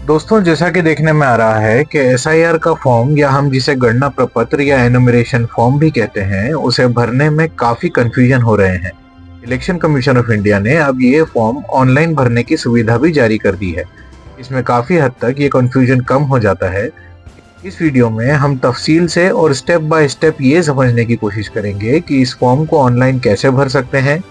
दोस्तों, जैसा कि देखने में आ रहा है कि एसआईआर का फॉर्म या हम जिसे गणना प्रपत्र या एनुमरेशन फॉर्म भी कहते हैं, उसे भरने में काफी कंफ्यूजन हो रहे हैं। इलेक्शन कमीशन ऑफ इंडिया ने अब ये फॉर्म ऑनलाइन भरने की सुविधा भी जारी कर दी है। इसमें काफी हद तक ये कंफ्यूजन कम हो जाता है। इस वीडियो में हम तफसील से और स्टेप बाय स्टेप ये समझने की कोशिश करेंगे कि इस फॉर्म को ऑनलाइन कैसे भर सकते हैं,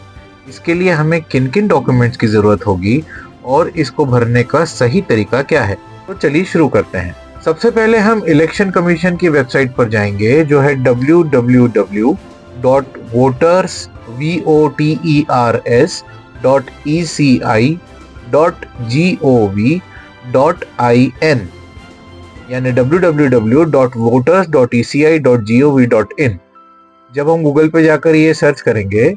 इसके लिए हमें किन किन डॉक्यूमेंट्स की जरूरत होगी और इसको भरने का सही तरीका क्या है। तो चलिए शुरू करते हैं। सबसे पहले हम इलेक्शन कमीशन की वेबसाइट पर जाएंगे, जो है www.voters.eci.gov.in यानी www.voters.eci.gov.in। जब हम गूगल पे जाकर ये सर्च करेंगे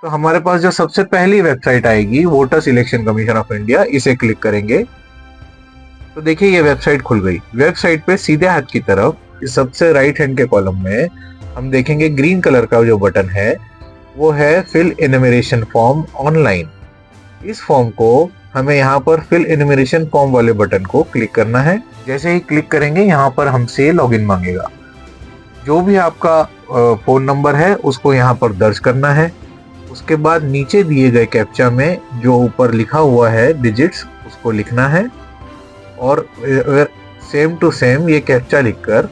तो हमारे पास जो सबसे पहली वेबसाइट आएगी voters election commission of India, इसे क्लिक करेंगे तो देखिए ये वेबसाइट खुल गई। वेबसाइट पे सीधे हाथ की तरफ सबसे राइट हैंड के कॉलम में हम देखेंगे ग्रीन कलर का जो बटन है वो है फिल एनुमरेशन फॉर्म ऑनलाइन। इस फॉर्म को हमें यहाँ पर फिल एनुमरेशन फॉर्म वाले बटन को क्लिक करना है। जैसे ही क्लिक करेंगे यहाँ पर हमसे लॉगिन मांगेगा। जो भी आपका फोन नंबर है उसको यहाँ पर दर्ज करना है। उसके बाद नीचे दिए गए कैप्चा में जो ऊपर लिखा हुआ है डिजिट्स, उसको लिखना है और सेम टू सेम ये कैप्चा लिखकर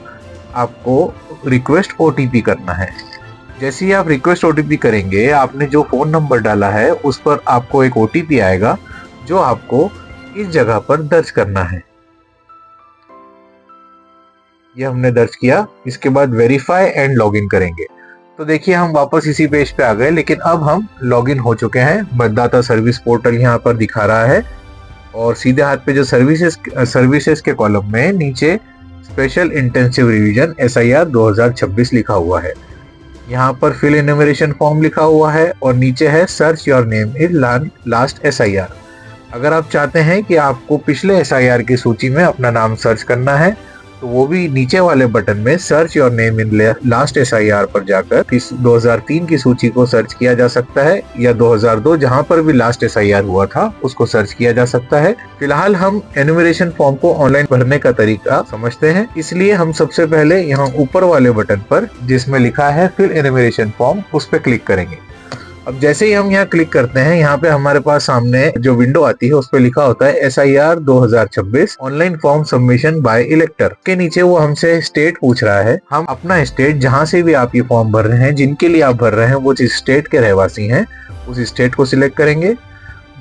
आपको रिक्वेस्ट ओटीपी करना है। जैसे ही आप रिक्वेस्ट ओटीपी करेंगे, आपने जो फोन नंबर डाला है उस पर आपको एक ओटीपी आएगा जो आपको इस जगह पर दर्ज करना है। ये हमने दर्ज किया। इसके बाद वेरीफाई एंड लॉगिन करेंगे। तो देखिए हम वापस इसी पेज पे आ गए, लेकिन अब हम लॉगिन हो चुके हैं। मतदाता सर्विस पोर्टल यहाँ पर दिखा रहा है और सीधे हाथ पे जो सर्विसेज के कॉलम में नीचे स्पेशल इंटेंसिव रिवीजन एसआईआर 2026 लिखा हुआ है। यहाँ पर फिल एनुमरेशन फॉर्म लिखा हुआ है और नीचे है search your name in last SIR. अगर आप चाहते हैं कि आपको पिछले एसआईआर की सूची में अपना नाम सर्च करना है तो वो भी नीचे वाले बटन में search your name in last SIR पर जाकर इस 2003 की सूची को सर्च किया जा सकता है, या 2002 जहां पर भी लास्ट एसआईआर हुआ था उसको सर्च किया जा सकता है। फिलहाल हम एनुमरेशन फॉर्म को ऑनलाइन भरने का तरीका समझते हैं, इसलिए हम सबसे पहले यहाँ ऊपर वाले बटन पर जिसमें लिखा है फिल एनुमरेशन फॉर्म, उस पर क्लिक करेंगे। अब जैसे ही हम यहाँ क्लिक करते हैं, यहाँ पे हमारे पास सामने जो विंडो आती है उस पे लिखा होता है SIR 2026 online form submission by elector. के नीचे वो हमसे स्टेट पूछ रहा है। हम अपना स्टेट, जहाँ से भी आप ये फॉर्म भर रहे हैं, जिनके लिए आप भर रहे हैं वो जिस स्टेट के रहवासी हैं उस स्टेट को सिलेक्ट करेंगे।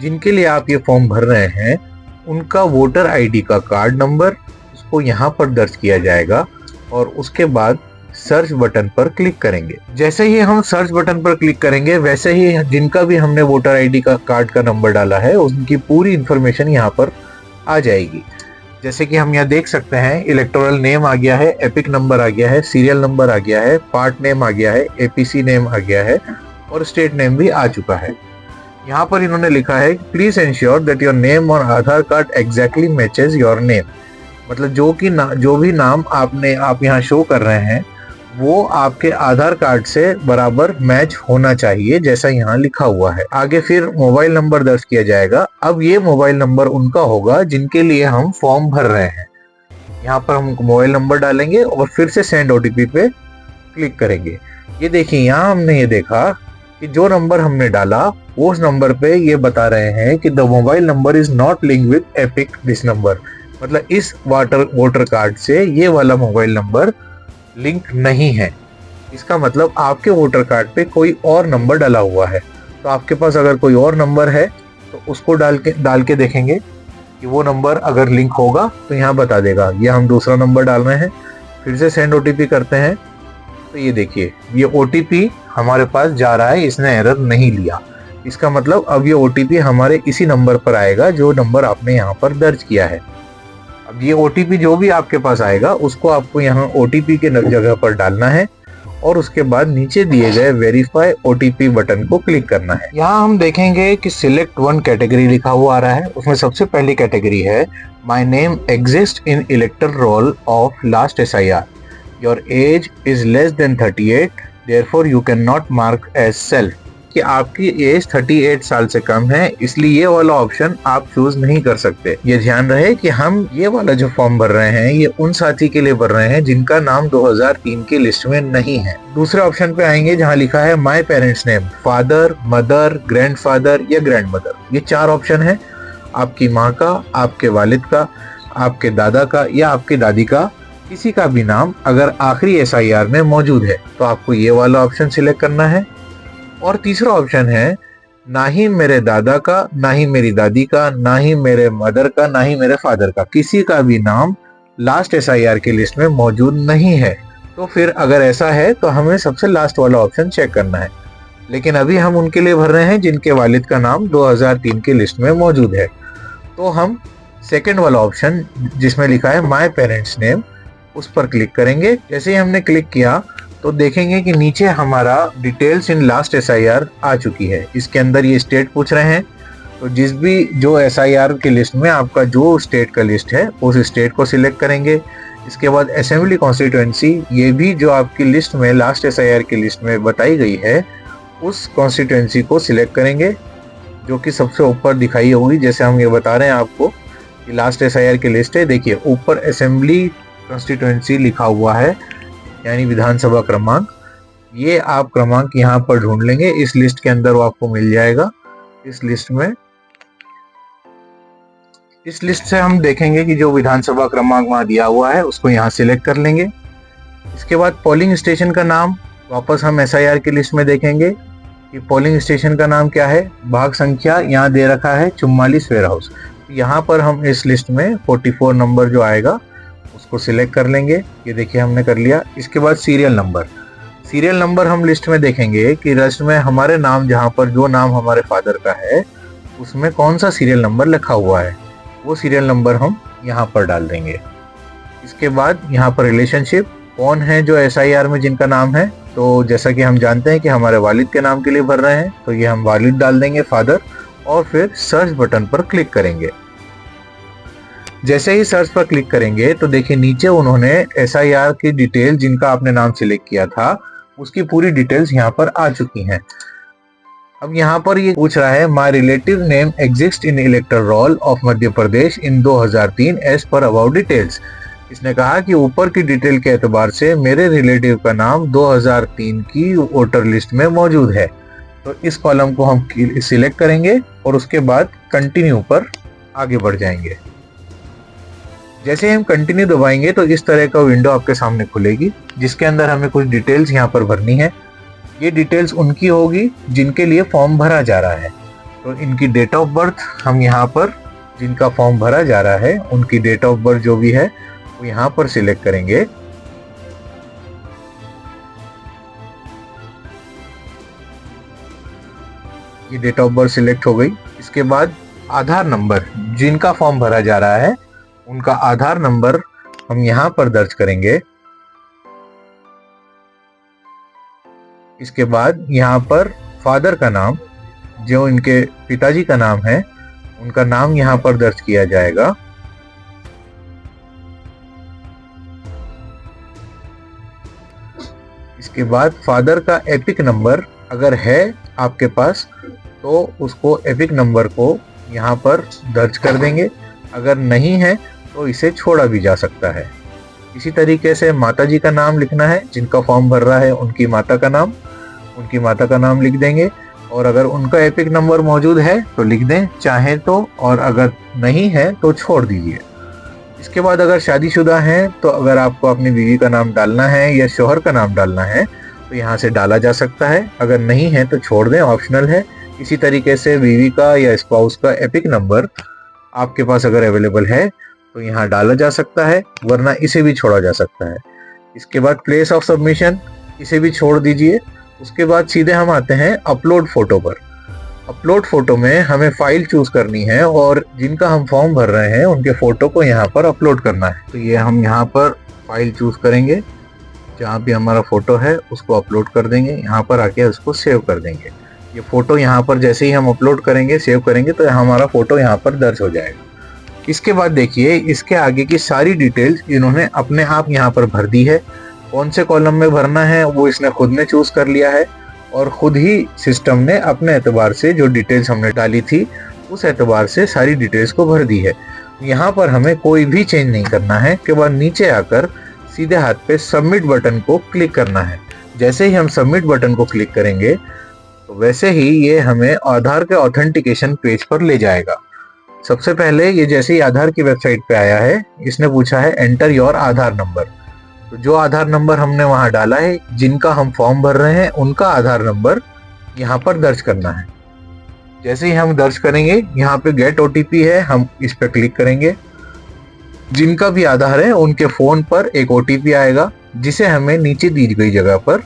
जिनके लिए आप ये फॉर्म भर रहे हैं उनका वोटर ID का कार्ड नंबर उसको यहाँ पर दर्ज किया जाएगा और उसके बाद सर्च बटन पर क्लिक करेंगे। जैसे ही हम सर्च बटन पर क्लिक करेंगे, वैसे ही जिनका भी हमने वोटर ID का कार्ड का नंबर डाला है उनकी पूरी इंफॉर्मेशन यहाँ पर आ जाएगी। जैसे कि हम यहाँ देख सकते हैं इलेक्टोरल नेम आ गया है, एपिक नंबर आ गया है, सीरियल नंबर आ गया है, पार्ट नेम आ गया है, APC नेम आ गया है और स्टेट नेम भी आ चुका है। यहाँ पर इन्होंने लिखा है please ensure that your name on Aadhaar card exactly matches your name. मतलब जो भी नाम आप यहाँ शो कर रहे हैं वो आपके आधार कार्ड से बराबर मैच होना चाहिए, जैसा यहाँ लिखा हुआ है। आगे फिर मोबाइल नंबर दर्ज किया जाएगा। अब ये मोबाइल नंबर उनका होगा जिनके लिए हम फॉर्म भर रहे हैं। यहाँ पर हम मोबाइल नंबर डालेंगे और फिर से सेंड ओटीपी पे क्लिक करेंगे। ये देखिए यहाँ हमने ये देखा कि जो नंबर हमने डाला उस नंबर पे ये बता रहे हैं कि the mobile number is not link with epic this number. मतलब इस वोटर कार्ड से ये वाला मोबाइल नंबर लिंक नहीं है। इसका मतलब आपके वोटर कार्ड पे कोई और नंबर डाला हुआ है। तो आपके पास अगर कोई और नंबर है तो उसको डाल के देखेंगे कि वो नंबर अगर लिंक होगा तो यहाँ बता देगा। ये हम दूसरा नंबर डाल रहे हैं, फिर से सेंड ओटीपी करते हैं तो ये देखिए ये ओटीपी हमारे पास जा रहा है, इसने एरर नहीं लिया। इसका मतलब अब ये ओटीपी हमारे इसी नंबर पर आएगा जो नंबर आपने यहाँ पर दर्ज किया है। अब ये ओटीपी जो भी आपके पास आएगा उसको आपको यहाँ ओटीपी के जगह पर डालना है और उसके बाद नीचे दिए गए वेरीफाई ओटीपी बटन को क्लिक करना है। यहाँ हम देखेंगे कि सिलेक्ट वन कैटेगरी लिखा हुआ आ रहा है। उसमें सबसे पहली कैटेगरी है my name exist in elector roll of last SIR। Your age is less than 38, therefore you can not mark as self. कि आपकी एज 38 साल से कम है, इसलिए ये वाला ऑप्शन आप चूज नहीं कर सकते। ये ध्यान रहे कि हम ये वाला जो फॉर्म भर रहे हैं ये उन साथी के लिए भर रहे हैं जिनका नाम 2003 की लिस्ट में नहीं है। दूसरे ऑप्शन पे आएंगे जहाँ लिखा है my parents name, father, mother, grandfather या ग्रैंडमदर। ये 4 ऑप्शन है, आपकी माँ का, आपके वालिद का, आपके दादा का या आपकी दादी का किसी का भी नाम अगर आखिरी SIR में मौजूद है तो आपको ये वाला ऑप्शन सिलेक्ट करना है। और तीसरा ऑप्शन है ना ही मेरे दादा का, ना ही मेरी दादी का, ना ही मेरे मदर का, ना ही मेरे फादर का, किसी का भी नाम लास्ट SIR की लिस्ट में मौजूद नहीं है। तो फिर अगर ऐसा है तो हमें सबसे लास्ट वाला ऑप्शन चेक करना है। लेकिन अभी हम उनके लिए भर रहे हैं जिनके वालिद का नाम 2003 की लिस्ट में मौजूद है। तो हम सेकंड वाला ऑप्शन जिसमें लिखा है माय पेरेंट्स नेम, उस पर क्लिक करेंगे। जैसे ही हमने क्लिक किया तो देखेंगे कि नीचे हमारा डिटेल्स इन लास्ट SIR आ चुकी है। इसके अंदर ये स्टेट पूछ रहे हैं, तो जिस भी जो SIR की लिस्ट में आपका जो स्टेट का लिस्ट है उस स्टेट को सिलेक्ट करेंगे। इसके बाद असेंबली कॉन्स्टिट्यूएंसी, ये भी जो आपकी लिस्ट में लास्ट SIR की लिस्ट में बताई गई है उस कॉन्स्टिट्यूएंसी को सिलेक्ट करेंगे जो कि सबसे ऊपर दिखाई होगी। जैसे हम ये बता रहे हैं आपको कि लास्ट SIR की लिस्ट है, देखिए ऊपर असेंबली कॉन्स्टिट्यूएंसी लिखा हुआ है यानी विधानसभा क्रमांक। ये आप क्रमांक यहाँ पर ढूंढ लेंगे, इस लिस्ट के अंदर वो आपको मिल जाएगा। इस लिस्ट में, इस लिस्ट से हम देखेंगे कि जो विधानसभा क्रमांक वहाँ दिया हुआ है उसको यहाँ सिलेक्ट कर लेंगे। इसके बाद पोलिंग स्टेशन का नाम वापस हम SIR की लिस्ट में देखेंगे कि पोलिंग स्टेशन का नाम क्या है। भाग संख्या यहाँ दे रखा है 44 वेयर हाउस। यहाँ पर हम इस लिस्ट में 44 नंबर जो आएगा उसको सिलेक्ट कर लेंगे। ये देखिए हमने कर लिया। इसके बाद सीरियल नंबर, सीरियल नंबर हम लिस्ट में देखेंगे कि लिस्ट में हमारे नाम जहाँ पर जो नाम हमारे फादर का है उसमें कौन सा सीरियल नंबर लिखा हुआ है, वो सीरियल नंबर हम यहाँ पर डाल देंगे। इसके बाद यहाँ पर रिलेशनशिप, कौन है जो SIR में जिनका नाम है। तो जैसा कि हम जानते हैं कि हमारे वालिद के नाम के लिए भर रहे हैं तो ये हम वालिद डाल देंगे, फादर, और फिर सर्च बटन पर क्लिक करेंगे। जैसे ही सर्च पर क्लिक करेंगे तो देखिए नीचे उन्होंने SIR की डिटेल जिनका आपने नाम सिलेक्ट किया था उसकी पूरी डिटेल्स यहाँ पर आ चुकी हैं। अब यहाँ पर ये पूछ रहा है my relative name exist in electoral roll of Madhya Pradesh in 2003 as per about details. इसने कहा कि ऊपर की डिटेल के एतबार से मेरे रिलेटिव का नाम 2003 की वोटर लिस्ट में मौजूद है। तो इस कॉलम को हम सिलेक्ट करेंगे और उसके बाद कंटिन्यू पर आगे बढ़ जाएंगे। जैसे ही हम कंटिन्यू दबाएंगे तो इस तरह का विंडो आपके सामने खुलेगी जिसके अंदर हमें कुछ डिटेल्स यहाँ पर भरनी है। ये डिटेल्स उनकी होगी जिनके लिए फॉर्म भरा जा रहा है। तो इनकी डेट ऑफ बर्थ हम यहाँ पर, जिनका फॉर्म भरा जा रहा है उनकी डेट ऑफ बर्थ जो भी है वो यहाँ पर सिलेक्ट करेंगे। ये डेट ऑफ बर्थ सिलेक्ट हो गई। इसके बाद आधार नंबर, जिनका फॉर्म भरा जा रहा है उनका आधार नंबर हम यहाँ पर दर्ज करेंगे। इसके बाद यहाँ पर फादर का नाम, जो इनके पिताजी का नाम है उनका नाम यहाँ पर दर्ज किया जाएगा। इसके बाद फादर का एपिक नंबर अगर है आपके पास तो उसको एपिक नंबर को यहाँ पर दर्ज कर देंगे, अगर नहीं है तो इसे छोड़ा भी जा सकता है। इसी तरीके से माताजी का नाम लिखना है, जिनका फॉर्म भर रहा है उनकी माता का नाम लिख देंगे, और अगर उनका एपिक नंबर मौजूद है तो लिख दें चाहे तो, और अगर नहीं है तो छोड़ दीजिए। इसके बाद अगर शादीशुदा हैं तो अगर आपको अपनी बीवी का नाम डालना है या शौहर का नाम डालना है तो यहाँ से डाला जा सकता है, अगर नहीं है तो छोड़ दें, ऑप्शनल है। इसी तरीके से बीवी का या स्पाउस का एपिक नंबर आपके पास अगर अवेलेबल है तो यहाँ डाला जा सकता है, वरना इसे भी छोड़ा जा सकता है। इसके बाद प्लेस ऑफ सबमिशन, इसे भी छोड़ दीजिए। उसके बाद सीधे हम आते हैं अपलोड फोटो पर। अपलोड फोटो में हमें फाइल चूज करनी है और जिनका हम फॉर्म भर रहे हैं उनके फोटो को यहाँ पर अपलोड करना है। तो ये हम यहाँ पर फाइल चूज करेंगे, जहाँ भी हमारा फोटो है उसको अपलोड कर देंगे, यहाँ पर आके उसको सेव कर देंगे। ये फोटो यहाँ पर जैसे ही हम अपलोड करेंगे, सेव करेंगे तो हमारा फोटो यहाँ पर दर्ज हो जाएगा। इसके बाद देखिए इसके आगे की सारी डिटेल्स इन्होंने अपने आप यहाँ पर भर दी है। कौन से कॉलम में भरना है वो इसने खुद ने चूज कर लिया है। और खुद ही सिस्टम ने अपने एतबार से जो डिटेल्स हमने डाली थी उस एतबार से सारी डिटेल्स को भर दी है। यहाँ पर हमें कोई भी चेंज नहीं करना है, केवल नीचे आकर सीधे हाथ पे सबमिट बटन को क्लिक करना है। जैसे ही हम सबमिट बटन को क्लिक करेंगे तो वैसे ही ये हमें आधार के ऑथेंटिकेशन पेज पर ले जाएगा। सबसे पहले ये जैसे ही आधार की वेबसाइट पे आया है, इसने पूछा है एंटर योर आधार नंबर। तो जो आधार नंबर हमने वहां डाला है, जिनका हम फॉर्म भर रहे हैं, उनका आधार नंबर यहाँ पर दर्ज करना है। जैसे ही हम दर्ज करेंगे, यहाँ पे गेट ओटीपी है, हम इस पर क्लिक करेंगे। जिनका भी आधार है उनके फोन पर एक ओटीपी आएगा, जिसे हमें नीचे दी गई जगह पर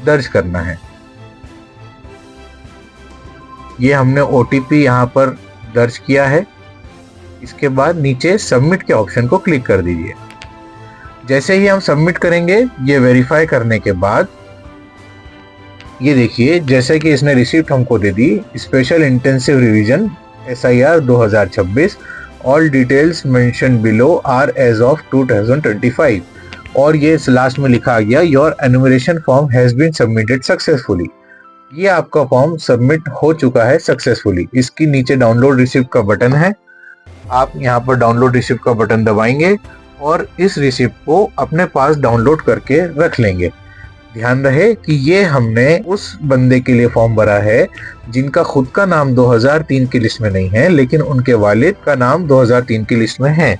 दर्ज करना है। ये हमने ओटीपी यहाँ पर दर्ज किया है। इसके बाद नीचे सबमिट के ऑप्शन को क्लिक कर दीजिए। जैसे ही हम सबमिट करेंगे, ये वेरीफाई करने के बाद ये देखिए, जैसे कि इसने रिसीप्ट हमको दे दी, special intensive revision SIR 2026, all details mention below are as of 2025, और ये लास्ट में लिखा गया your enumeration form has been submitted successfully. ये आपका फॉर्म सबमिट हो चुका है सक्सेसफुली। इसकी नीचे डाउनलोड रिसिप्ट का बटन है, आप यहाँ पर डाउनलोड रिसिप्ट का बटन दबाएंगे और इस रिसिप्ट को अपने पास डाउनलोड करके रख लेंगे। ध्यान रहे कि ये हमने उस बंदे के लिए फॉर्म भरा है जिनका खुद का नाम 2003 की लिस्ट में नहीं है, लेकिन उनके वालिद का नाम 2003 की लिस्ट में है।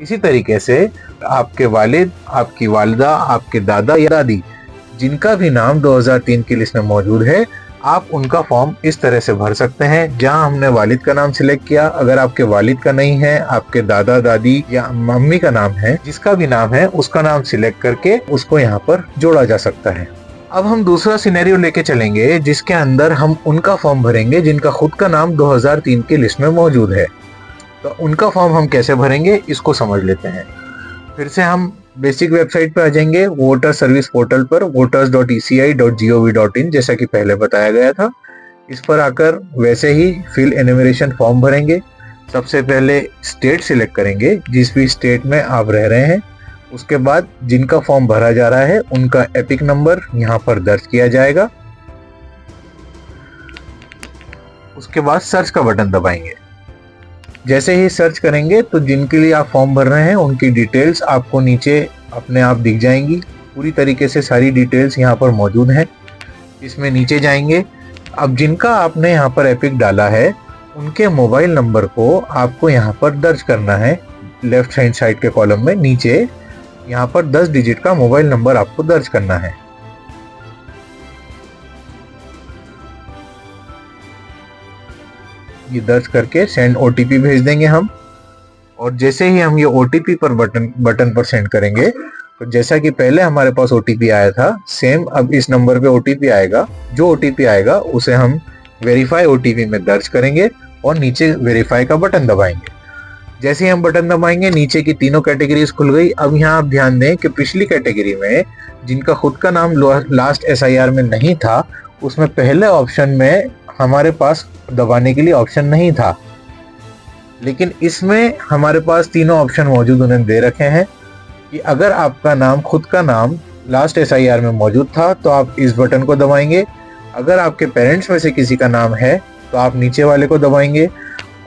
इसी तरीके से आपके वालिद, आपकी वालिदा, आपके दादा या दादी, जिनका भी नाम 2003 की लिस्ट में मौजूद है, आप उनका फॉर्म इस तरह से भर सकते हैं। जहां हमने वालिद का नाम सिलेक्ट किया, अगर आपके वालिद का नहीं है, आपके दादा दादी या मम्मी का नाम है, जिसका भी नाम है उसका नाम सिलेक्ट करके उसको यहाँ पर जोड़ा जा सकता है। अब हम दूसरा सिनेरियो लेके चलेंगे, जिसके अंदर हम उनका फॉर्म भरेंगे जिनका खुद का नाम 2003 की लिस्ट में मौजूद है। तो उनका फॉर्म हम कैसे भरेंगे, इसको समझ लेते हैं। फिर से हम बेसिक वेबसाइट पे आ जाएंगे, वोटर सर्विस पोर्टल पर voters.eci.gov.in, जैसा कि पहले बताया गया था। इस पर आकर वैसे ही फिल एनुमरेशन फॉर्म भरेंगे। सबसे पहले स्टेट सिलेक्ट करेंगे, जिस भी स्टेट में आप रह रहे हैं। उसके बाद जिनका फॉर्म भरा जा रहा है उनका एपिक नंबर यहाँ पर दर्ज किया जाएगा। उसके बाद सर्च का बटन दबाएंगे। जैसे ही सर्च करेंगे तो जिनके लिए आप फॉर्म भर रहे हैं उनकी डिटेल्स आपको नीचे अपने आप दिख जाएंगी। पूरी तरीके से सारी डिटेल्स यहाँ पर मौजूद हैं। इसमें नीचे जाएंगे। अब जिनका आपने यहाँ पर एपिक डाला है उनके मोबाइल नंबर को आपको यहाँ पर दर्ज करना है। लेफ्ट हैंड साइड के कॉलम में नीचे यहाँ पर 10 डिजिट का मोबाइल नंबर आपको दर्ज करना है। ये दर्ज करके सेंड ओटीपी भेज देंगे हम। और जैसे ही हम ये ओटीपी पर बटन पर सेंड करेंगे, तो जैसा कि पहले हमारे पास ओटीपी आया था, सेम अब इस नंबर पे ओटीपी आएगा। जो ओटीपी आएगा उसे हम वेरीफाई ओटीपी में दर्ज करेंगे और नीचे वेरीफाई का बटन दबाएंगे। जैसे ही हम बटन दबाएंगे, नीचे की तीनों कैटेगरीज खुल गई। अब यहाँ आप ध्यान दें कि पिछली कैटेगरी में जिनका खुद का नाम लास्ट SIR में नहीं था, उसमें पहले ऑप्शन में हमारे पास दबाने के लिए ऑप्शन नहीं था, लेकिन इसमें हमारे पास तीनों ऑप्शन मौजूद उन्होंने दे रखे हैं कि अगर आपका नाम, खुद का नाम लास्ट SIR में मौजूद था तो आप इस बटन को दबाएंगे। अगर आपके पेरेंट्स में से किसी का नाम है तो आप नीचे वाले को दबाएंगे,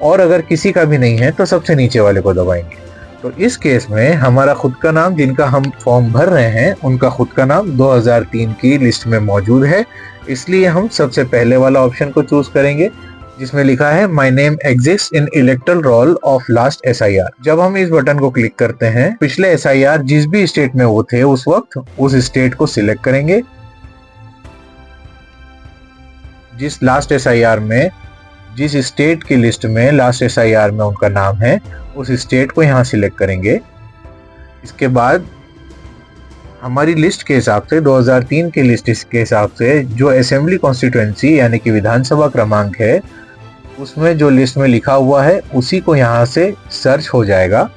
और अगर किसी का भी नहीं है तो सबसे नीचे वाले को दबाएंगे। तो इस केस में हमारा खुद का नाम, जिनका हम फॉर्म भर रहे हैं, उनका खुद का नाम 2003 की लिस्ट में मौजूद है, इसलिए हम सबसे पहले वाला ऑप्शन को चूज करेंगे जिसमें लिखा है my name exist in electoral roll of last SIR। जब हम इस बटन को क्लिक करते हैं, पिछले SIR जिस भी स्टेट में वो थे उस वक्त, उस स्टेट को सिलेक्ट करेंगे। जिस लास्ट SIR में, जिस स्टेट की लिस्ट में लास्ट SIR में उनका नाम है, उस स्टेट को यहाँ सिलेक्ट करेंगे। इसके बाद हमारी लिस्ट के हिसाब से, 2003 की लिस्ट के हिसाब से, जो असेंबली कॉन्स्टिट्यूएंसी यानी कि विधानसभा क्रमांक है, उसमें जो लिस्ट में लिखा हुआ है उसी को यहाँ से सर्च हो जाएगा।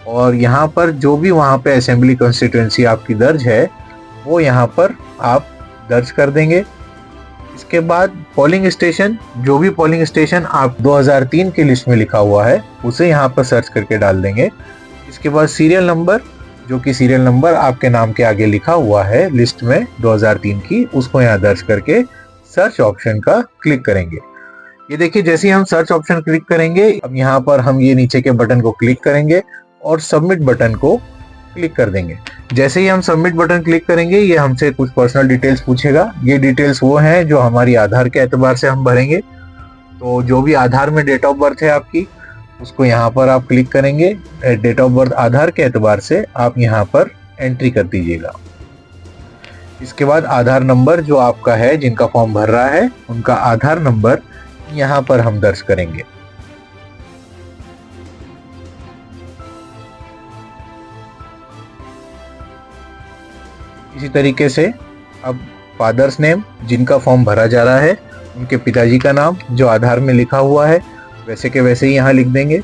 और यहाँ पर जो भी वहाँ पे असेंबली कॉन्स्टिट्यूएंसी आपकी दर्ज है वो यहाँ पर आप दर्ज कर देंगे। इसके बाद पोलिंग स्टेशन, जो भी पोलिंग स्टेशन आप 2003 की लिस्ट में लिखा हुआ है उसे यहाँ पर सर्च करके डाल देंगे। इसके बाद सीरियल नंबर, जो कि सीरियल नंबर आपके नाम के आगे लिखा हुआ है लिस्ट में 2003 की, उसको यहाँ दर्ज करके सर्च ऑप्शन का क्लिक करेंगे। ये देखिए जैसे ही हम सर्च ऑप्शन क्लिक करेंगे, अब यहाँ पर हम ये नीचे के बटन को क्लिक करेंगे और सबमिट बटन को क्लिक कर देंगे। जैसे ही हम सबमिट बटन क्लिक करेंगे, ये हमसे कुछ पर्सनल डिटेल्स पूछेगा। ये डिटेल्स वो हैं जो हमारी आधार के एतबार से हम भरेंगे। तो जो भी आधार में डेट ऑफ बर्थ है आपकी, उसको यहाँ पर आप क्लिक करेंगे। डेट ऑफ बर्थ आधार के एतबार से आप यहाँ पर एंट्री कर दीजिएगा। इसके बाद आधार नंबर जो आपका है, जिनका फॉर्म भर रहा है, उनका आधार नंबर यहाँ पर हम दर्ज करेंगे। इसी तरीके से अब फादर्स नेम, जिनका फॉर्म भरा जा रहा है, उनके पिताजी का नाम जो आधार में लिखा हुआ है वैसे के वैसे ही यहाँ लिख देंगे।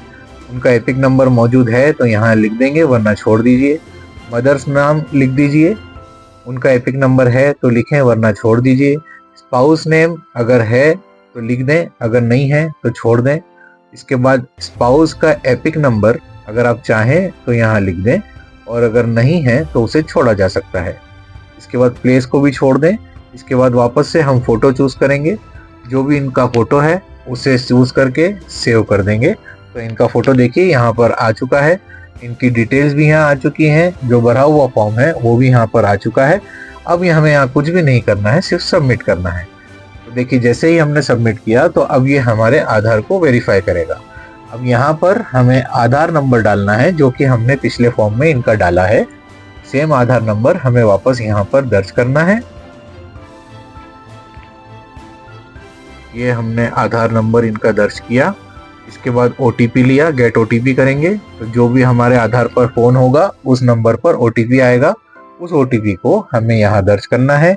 उनका एपिक नंबर मौजूद है तो यहाँ लिख देंगे, वरना छोड़ दीजिए। मदर्स नाम लिख दीजिए, उनका एपिक नंबर है तो लिखें, वरना छोड़ दीजिए। स्पाउस नेम अगर है तो लिख दें, अगर नहीं है तो छोड़ दें। इसके बाद स्पाउस का एपिक नंबर अगर आप चाहें तो यहाँ लिख दें, और अगर नहीं है तो उसे छोड़ा जा सकता है। इसके बाद प्लेस को भी छोड़ दें। इसके बाद वापस से हम फोटो चूज करेंगे। जो भी इनका फोटो है उसे चूज करके सेव कर देंगे। तो इनका फोटो देखिए यहाँ पर आ चुका है। इनकी डिटेल्स भी यहाँ आ चुकी हैं। जो भरा हुआ फॉर्म है वो भी यहाँ पर आ चुका है। अब हमें यहाँ कुछ भी नहीं करना है, सिर्फ सबमिट करना है। तो देखिए जैसे ही हमने सबमिट किया तो अब ये हमारे आधार को वेरीफाई करेगा। अब यहाँ पर हमें आधार नंबर डालना है जो कि हमने पिछले फॉर्म में इनका डाला है। सेम आधार नंबर हमें वापस यहाँ पर दर्ज करना है। ये हमने आधार नंबर इनका दर्ज किया। इसके बाद ओटीपी लिया, गेट ओटीपी करेंगे। तो जो भी हमारे आधार पर फोन होगा उस नंबर पर ओटीपी आएगा। उस ओटीपी को हमें यहाँ दर्ज करना है।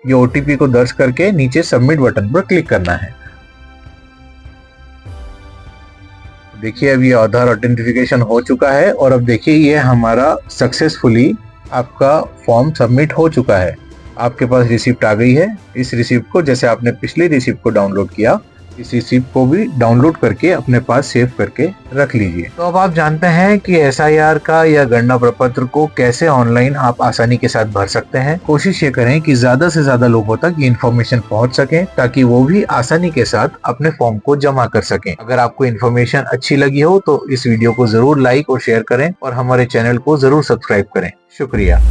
ये ओटीपी को दर्ज करके नीचे सबमिट बटन पर क्लिक करना है। देखिए अब ये आधार ऑथेंटिफिकेशन हो चुका है और अब देखिए ये हमारा सक्सेसफुली आपका फॉर्म सबमिट हो चुका है। आपके पास रिसिप्ट आ गई है। इस रिसिप्ट को, जैसे आपने पिछली रिसिप्ट को डाउनलोड किया, इस रिसिप्ट को भी डाउनलोड करके अपने पास सेव करके रख लीजिए। तो अब आप जानते हैं कि एसआईआर का या गणना प्रपत्र को कैसे ऑनलाइन आप आसानी के साथ भर सकते हैं। कोशिश ये करें कि ज्यादा से ज्यादा लोगों तक ये इन्फॉर्मेशन पहुंच सके, ताकि वो भी आसानी के साथ अपने फॉर्म को जमा कर सकें। अगर आपको इन्फॉर्मेशन अच्छी लगी हो तो इस वीडियो को जरूर लाइक और शेयर करें और हमारे चैनल को जरूर सब्सक्राइब करें। शुक्रिया।